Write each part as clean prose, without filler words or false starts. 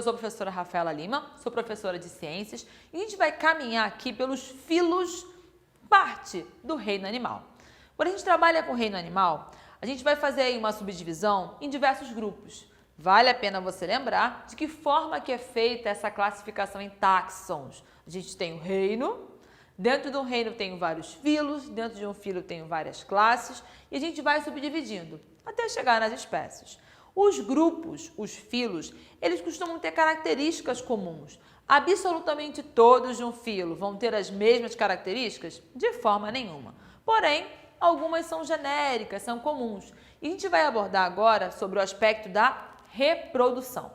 sou a professora Rafaela Lima, sou professora de ciências e a gente vai caminhar aqui pelos filos, parte do reino animal. Quando a gente trabalha com o reino animal, a gente vai fazer aí uma subdivisão em diversos grupos. Vale a pena você lembrar de que forma que é feita essa classificação em táxons. A gente tem o reino, dentro do reino tem vários filos, dentro de um filo tem várias classes e a gente vai subdividindo até chegar nas espécies. Os grupos, os filos, eles costumam ter características comuns. Absolutamente todos de um filo vão ter as mesmas características? De forma nenhuma. Porém, algumas são genéricas, são comuns. E a gente vai abordar agora sobre o aspecto da reprodução.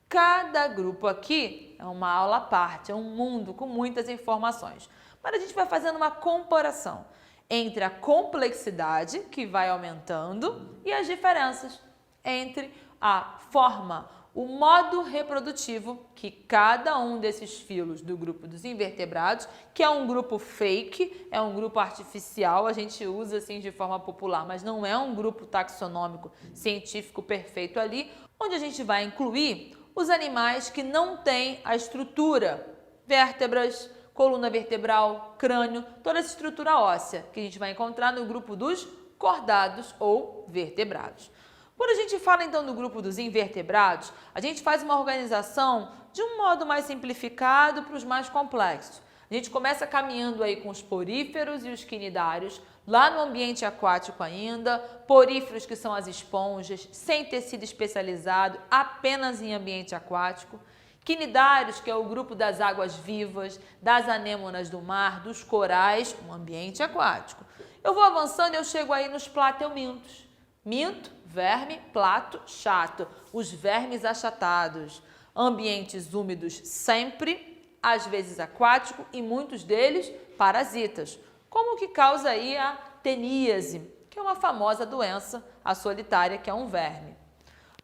Cada grupo aqui é uma aula à parte, é um mundo com muitas informações. Mas a gente vai fazendo uma comparação entre a complexidade, que vai aumentando, e as diferenças entre a forma, o modo reprodutivo que cada um desses filos do grupo dos invertebrados, que é um grupo fake, é um grupo artificial, a gente usa assim de forma popular, mas não é um grupo taxonômico científico perfeito ali, onde a gente vai incluir os animais que não têm a estrutura, vértebras, coluna vertebral, crânio, toda essa estrutura óssea que a gente vai encontrar no grupo dos cordados ou vertebrados. Quando a gente fala então do grupo dos invertebrados, a gente faz uma organização de um modo mais simplificado para os mais complexos. A gente começa caminhando aí com os poríferos e os quinidários, lá no ambiente aquático ainda, poríferos que são as esponjas, sem tecido especializado, apenas em ambiente aquático. Quinidários, que é o grupo das águas vivas, das anêmonas do mar, dos corais, um ambiente aquático. Eu vou avançando e eu chego aí nos plateumintos. Minto, verme, plato, chato, os vermes achatados. Ambientes úmidos sempre, às vezes aquático e muitos deles parasitas. Como que causa aí a teníase, que é uma famosa doença, a solitária, que é um verme.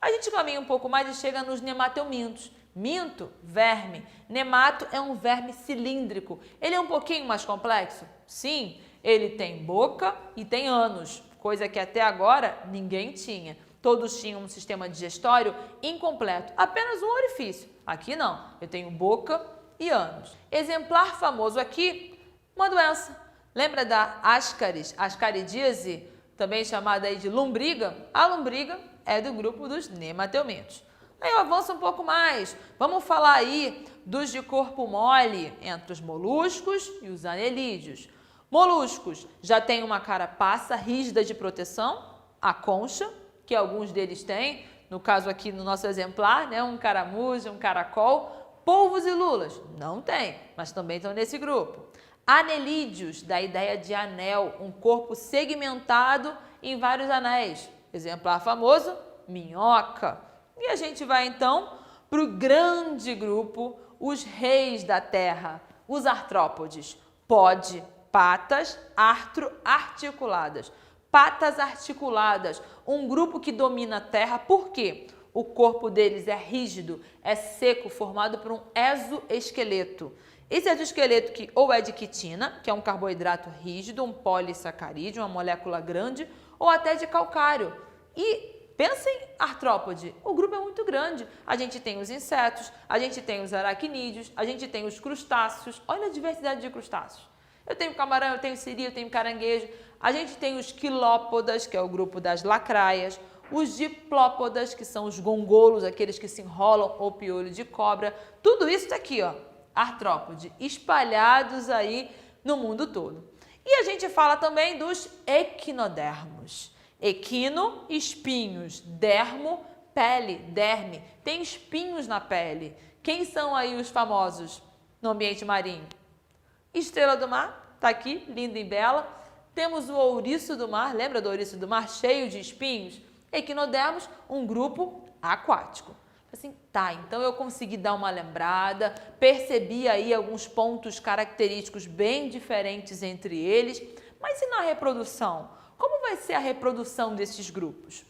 A gente caminha um pouco mais e chega nos nemateumintos. Minto, verme. Nemato é um verme cilíndrico. Ele é um pouquinho mais complexo? Sim, ele tem boca e tem ânus, coisa que até agora ninguém tinha. Todos tinham um sistema digestório incompleto, apenas um orifício. Aqui não, eu tenho boca e ânus. Exemplar famoso aqui, uma doença. Lembra da ascaris, ascaridíase, também chamada aí de lombriga? A lombriga é do grupo dos nemateumintos. Aí eu avanço um pouco mais. Vamos falar aí dos de corpo mole, entre os moluscos e os anelídeos. Moluscos já tem uma carapaça rígida de proteção, a concha, que alguns deles têm, no caso aqui no nosso exemplar, né, um caramujo, um caracol. Polvos e lulas não tem, mas também estão nesse grupo. Anelídeos, da ideia de anel, um corpo segmentado em vários anéis. Exemplar famoso, minhoca. E a gente vai então para o grande grupo, os reis da terra, os artrópodes. Pod, patas, artro, articuladas. Patas articuladas, um grupo que domina a terra, por quê? O corpo deles é rígido, é seco, formado por um exoesqueleto. Esse exoesqueleto que ou é de quitina, que é um carboidrato rígido, um polissacarídeo, uma molécula grande, ou até de calcário. E pensa em artrópode, o grupo é muito grande. A gente tem os insetos, a gente tem os aracnídeos, a gente tem os crustáceos. Olha a diversidade de crustáceos. Eu tenho camarão, eu tenho siri, eu tenho caranguejo. A gente tem os quilópodas, que é o grupo das lacraias. Os diplópodas, que são os gongolos, aqueles que se enrolam, ou piolho de cobra. Tudo isso está aqui, ó, artrópode, espalhados aí no mundo todo. E a gente fala também dos equinodermos. Equino, espinhos, dermo, pele, derme. Tem espinhos na pele. Quem são aí os famosos no ambiente marinho? Estrela do mar, está aqui, linda e bela. Temos o ouriço do mar, lembra do ouriço do mar? Cheio de espinhos. Equinodermos, um grupo aquático. Assim, tá, então eu consegui dar uma lembrada, percebi aí alguns pontos característicos bem diferentes entre eles. Mas e na reprodução? Como vai ser a reprodução desses grupos?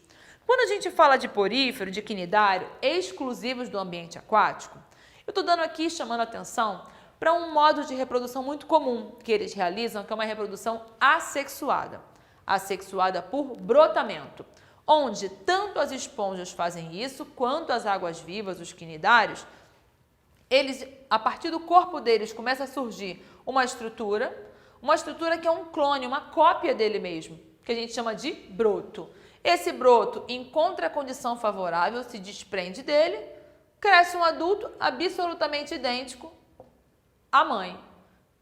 Quando a gente fala de porífero, de quinidário, exclusivos do ambiente aquático, eu estou dando aqui, chamando a atenção para um modo de reprodução muito comum que eles realizam, que é uma reprodução assexuada. Assexuada por brotamento. onde tanto as esponjas fazem isso, quanto as águas-vivas, os quinidários, eles, a partir do corpo deles, começa a surgir uma estrutura que é um clone, uma cópia dele mesmo, que a gente chama de broto. Esse broto encontra a condição favorável, se desprende dele, cresce um adulto absolutamente idêntico à mãe.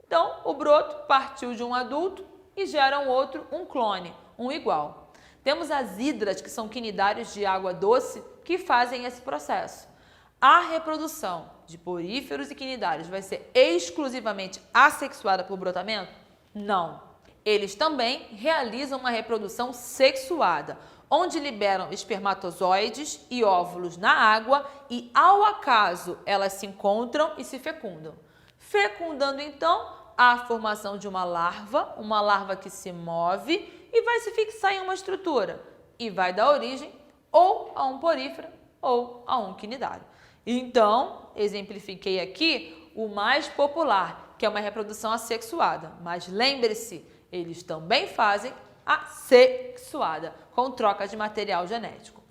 Então, o broto partiu de um adulto e gera um outro, um clone, um igual. Temos as hidras, que são quinidários de água doce, que fazem esse processo. A reprodução de poríferos e quinidários vai ser exclusivamente assexuada por brotamento? Não. Eles também realizam uma reprodução sexuada, onde liberam espermatozoides e óvulos na água e, ao acaso, elas se encontram e se fecundam. Fecundando, então, a formação de uma larva que se move e vai se fixar em uma estrutura e vai dar origem ou a um porífero ou a um quinidário. Então, exemplifiquei aqui o mais popular, que é uma reprodução assexuada, mas lembre-se, eles também fazem a sexuada, com troca de material genético.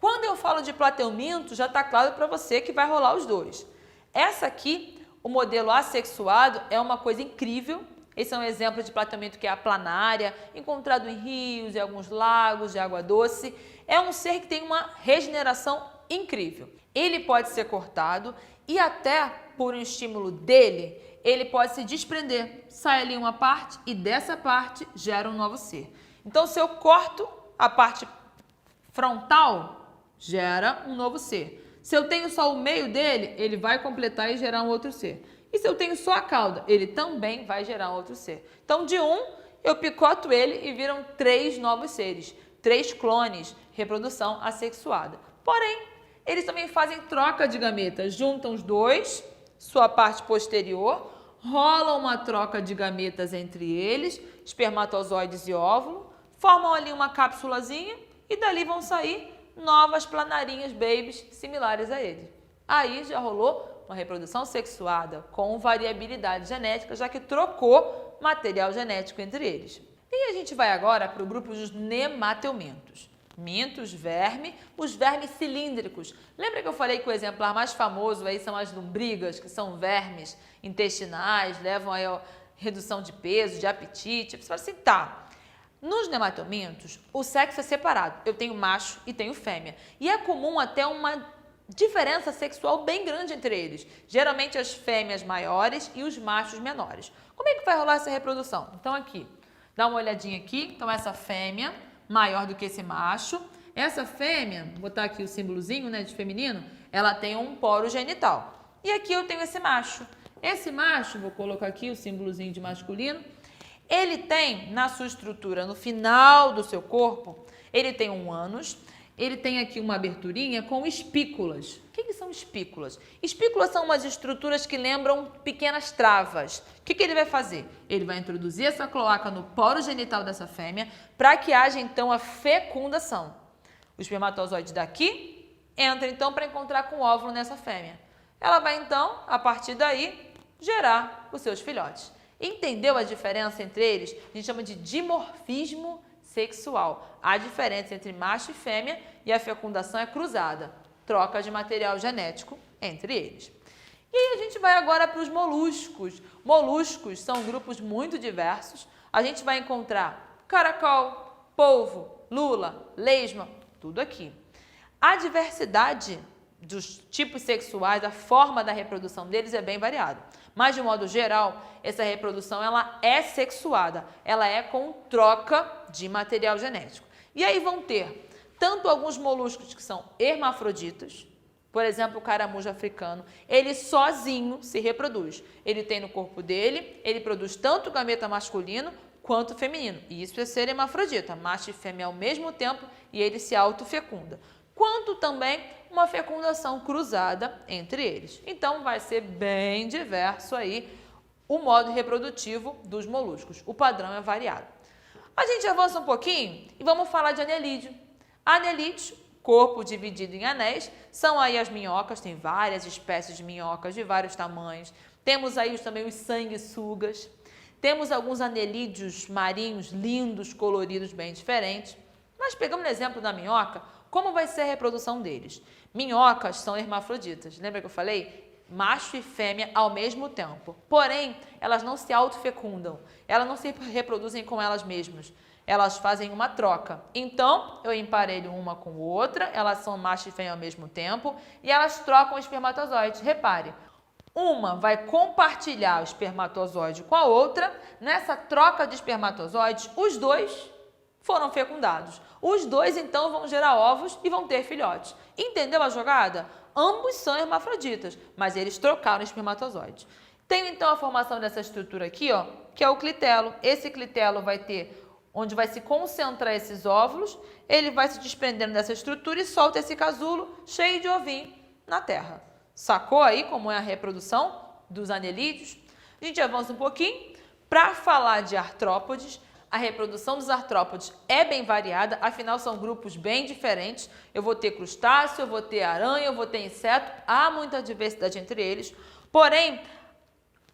Quando eu falo de plateuminto, já está claro para você que vai rolar os dois. Essa aqui, o modelo assexuado, é uma coisa incrível. Esse é um exemplo de plateuminto que é a planária, encontrado em rios e alguns lagos de água doce. É um ser que tem uma regeneração incrível. Ele pode ser cortado e até por um estímulo dele, ele pode se desprender. Sai ali uma parte e dessa parte gera um novo ser. Então, se eu corto a parte frontal, gera um novo ser. Se eu tenho só o meio dele, ele vai completar e gerar um outro ser. E se eu tenho só a cauda, ele também vai gerar um outro ser. Então, de um, eu picoto ele e viram 3 novos seres, 3 clones, reprodução assexuada. Porém, eles também fazem troca de gametas, juntam os dois, sua parte posterior, rolam uma troca de gametas entre eles, espermatozoides e óvulo, formam ali uma cápsulazinha e dali vão sair novas planarinhas babies similares a ele. Aí já rolou uma reprodução sexuada com variabilidade genética, já que trocou material genético entre eles. E a gente vai agora para o grupo dos nemateumintos. Mintos, verme, os vermes cilíndricos. Lembra que eu falei que o exemplar mais famoso aí são as lombrigas, que são vermes intestinais, levam aí a redução de peso, de apetite. Você fala assim, tá. Nos nemateumintos, o sexo é separado. Eu tenho macho e tenho fêmea. E é comum até uma diferença sexual bem grande entre eles. Geralmente as fêmeas maiores e os machos menores. Como é que vai rolar essa reprodução? Então aqui, dá uma olhadinha aqui. Então essa fêmea maior do que esse macho. Essa fêmea, vou botar aqui o símbolozinho, né, de feminino, ela tem um poro genital. E aqui eu tenho esse macho. Esse macho, vou colocar aqui o símbolozinho de masculino, ele tem na sua estrutura, no final do seu corpo, ele tem um ânus, ele tem aqui uma aberturinha com espículas. O que são espículas? Espículas são umas estruturas que lembram pequenas travas. O que ele vai fazer? Ele vai introduzir essa cloaca no poro genital dessa fêmea para que haja então a fecundação. O espermatozoide daqui entra então para encontrar com o óvulo nessa fêmea. Ela vai então, a partir daí, gerar os seus filhotes. Entendeu a diferença entre eles? A gente chama de dimorfismo sexual. A diferença entre macho e fêmea e a fecundação é cruzada. Troca de material genético entre eles. E aí a gente vai agora para os moluscos. Moluscos são grupos muito diversos. A gente vai encontrar caracol, polvo, lula, lesma, tudo aqui. A diversidade dos tipos sexuais, a forma da reprodução deles é bem variada. Mas, de modo geral, essa reprodução ela é sexuada, ela é com troca de material genético. E aí vão ter tanto alguns moluscos que são hermafroditas, por exemplo, o caramujo africano, ele sozinho se reproduz. Ele tem no corpo dele, ele produz tanto o gameta masculino quanto feminino. E isso é ser hermafrodita, macho e fêmea ao mesmo tempo, e ele se autofecunda. Quanto também uma fecundação cruzada entre eles. Então, vai ser bem diverso aí o modo reprodutivo dos moluscos. O padrão é variado. A gente avança um pouquinho e vamos falar de anelídeo. Anelídeo, corpo dividido em anéis, são aí as minhocas, tem várias espécies de minhocas de vários tamanhos. Temos aí também os sanguessugas. Temos alguns anelídeos marinhos lindos, coloridos, bem diferentes. Mas pegando o exemplo da minhoca, como vai ser a reprodução deles? Minhocas são hermafroditas. Lembra que eu falei? Macho e fêmea ao mesmo tempo. Porém, elas não se autofecundam. Elas não se reproduzem com elas mesmas. Elas fazem uma troca. Então, eu emparelho uma com outra, elas são macho e fêmea ao mesmo tempo e elas trocam espermatozoides. Repare, uma vai compartilhar o espermatozoide com a outra. Nessa troca de espermatozoides, os dois foram fecundados. Os dois, então, vão gerar ovos e vão ter filhotes. Entendeu a jogada? Ambos são hermafroditas, mas eles trocaram espermatozoides. Tem, então, a formação dessa estrutura aqui, ó, que é o clitelo. Esse clitelo vai ter onde vai se concentrar esses óvulos, ele vai se desprendendo dessa estrutura e solta esse casulo cheio de ovinho na terra. Sacou aí como é a reprodução dos anelídeos? A gente avança um pouquinho para falar de artrópodes. A reprodução dos artrópodes é bem variada, afinal são grupos bem diferentes. Eu vou ter crustáceo, eu vou ter aranha, eu vou ter inseto, há muita diversidade entre eles. Porém,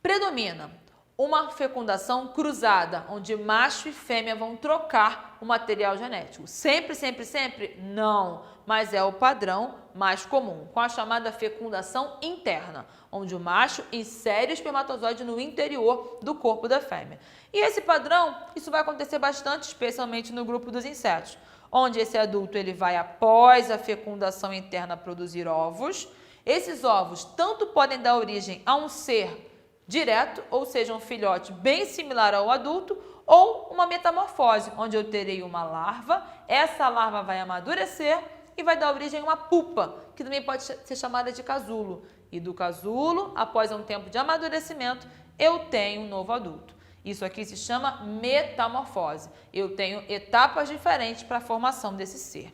predomina uma fecundação cruzada, onde macho e fêmea vão trocar o material genético. Sempre, sempre, sempre? Não, mas é o padrão mais comum, com a chamada fecundação interna, onde o macho insere o espermatozoide no interior do corpo da fêmea. E esse padrão, isso vai acontecer bastante, especialmente no grupo dos insetos, onde esse adulto ele vai, após a fecundação interna, produzir ovos. Esses ovos tanto podem dar origem a um ser direto, ou seja, um filhote bem similar ao adulto, ou uma metamorfose, onde eu terei uma larva, essa larva vai amadurecer e vai dar origem a uma pupa, que também pode ser chamada de casulo. E do casulo, após um tempo de amadurecimento, eu tenho um novo adulto. Isso aqui se chama metamorfose. Eu tenho etapas diferentes para a formação desse ser.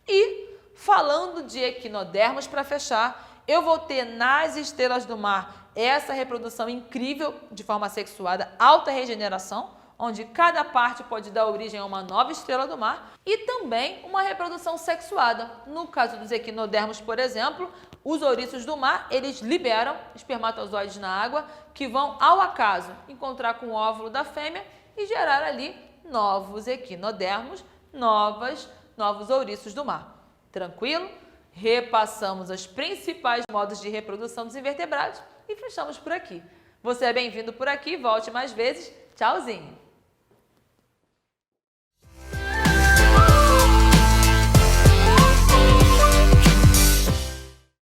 E, falando de equinodermos, para fechar, eu vou ter nas estrelas do mar essa reprodução incrível de forma sexuada, alta regeneração, onde cada parte pode dar origem a uma nova estrela do mar, e também uma reprodução sexuada. No caso dos equinodermos, por exemplo, os ouriços do mar, eles liberam espermatozoides na água que vão, ao acaso, encontrar com o óvulo da fêmea e gerar ali novos equinodermos, novos ouriços do mar. Tranquilo? Repassamos os principais modos de reprodução dos invertebrados e fechamos por aqui. Você é bem-vindo por aqui, volte mais vezes. Tchauzinho!